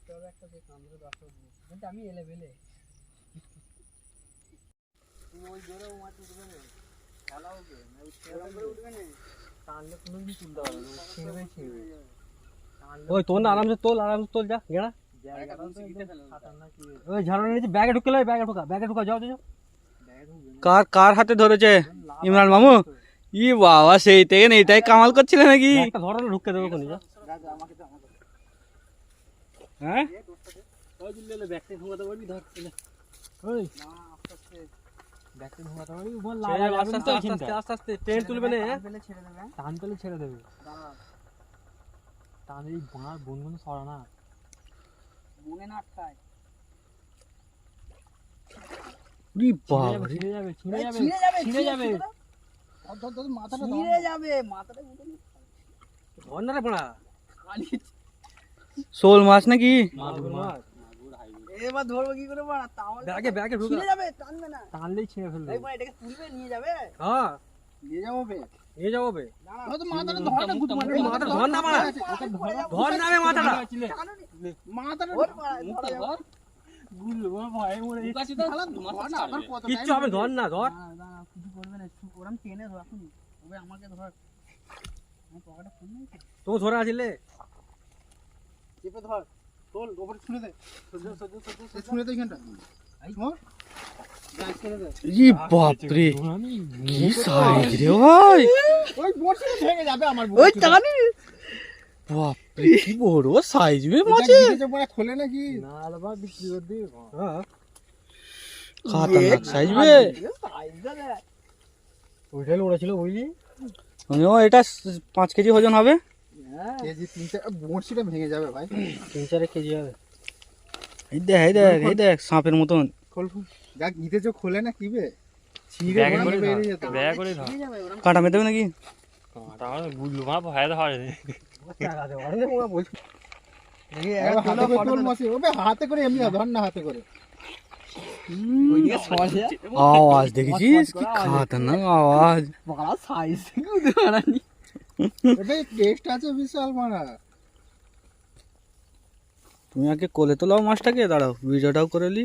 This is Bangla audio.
করতে হবে একটা যে কামড়ে দশটা কিন্তু আমি এলে বেলে তুমি ওই জোরে ও মাছ উঠবে না খেলা হবে না উঠবে না টানলে কোনো কিছু তুলতে হবে না ছিঁড়বে ওই তোল না আরামসে তোল যা গেড়া ওই ঝাড়ানো নিচে ব্যাগে ঢুকে লাই ব্যাগে ঢুকা যাও যাও কার হাতে ধরেছে ইমরান মামু ই বাবা সেই থেকে এইটাই কামাল করছিলে নাকি একটা ধরলে ঢুকে দেবো কোনি যা হ্যাঁ ওই দিলে ব্যাগটা ঢুকাতে পারবি ধর ওই না আস্তে আস্তে ব্যাগটা ঢুকাতে পারবি বল আস্তে আস্তে ট্রেন তুলবে না ছেড়ে দেবে টান পেলে ছেড়ে দেবে টান এই বাঁধ বন্ধু সরা না মনে না আটকায় ই বাবা ছিঁড়ে যাবে মাথাটা ধর না রে পড়া শোল মাছ নাকি এবার ধরবো কি করে বাড়া তাহলে ব্যাগে ঢুকে ছিঁড়ে যাবে টানবে না টানলেই ছিঁড়ে ফেলবে এই এটাকে তুলবে নিয়ে যাবে হ্যাঁ নিয়ে যাবো বে নিয়ে যাবো বে না তো মাথাটা ধর না গুড মারবে মাথাটা ধর না মারা ধর না রে মাথাটা মাথাটা ধর গুলো ভয় মরে কাছে তো মাথা আবার কত কিচ্ছু হবে ধর না ধর না কিছু করবে না ওরম টেনে ধর এখন ওবে আমাকে ধর আমি পকেটে ফোন নেই তো ধরে আসলে চেপে ধর তোল ওপরে ছুঁড়ে দে ছুঁড়ে দে এখানটা ধর গাছ করে দে ই বাপ রে কি সাইজ রে ভাই ওই বড়শি ভেঙে যাবে আমার ওই টানি বাপ রে কি বড় সাইজ বে মাছ যে পরে খোলে নাকি না আলবা বিক্রি করে দিই হ্যাঁ খাতারনাক সাইজ বে ওইটাই উড়েছিল বুঝলি আমিও এটা 5 কেজি ওজন হবে কেজি 3-4 বড়শিটা ভেঙে যাবে ভাই 3-4 কেজি হবে এই দেখ সাপের মতন খোল যা নিতে চো খোলে না কি বে ব্যাগে করে ব্যাগ করে ধর কাটা মেতে নাকি তাহলে গুলো মা ভয় ধরে হাতে করে এমনি ধর না হাতে করে আওয়াজ দেখেছিস কি খাতারনাক আওয়াজ টেস্ট আছে বিশাল মারা তুমি আগে কোলে তোলাও মাছটাকে দাঁড়াও ভিডিওটাও করে নি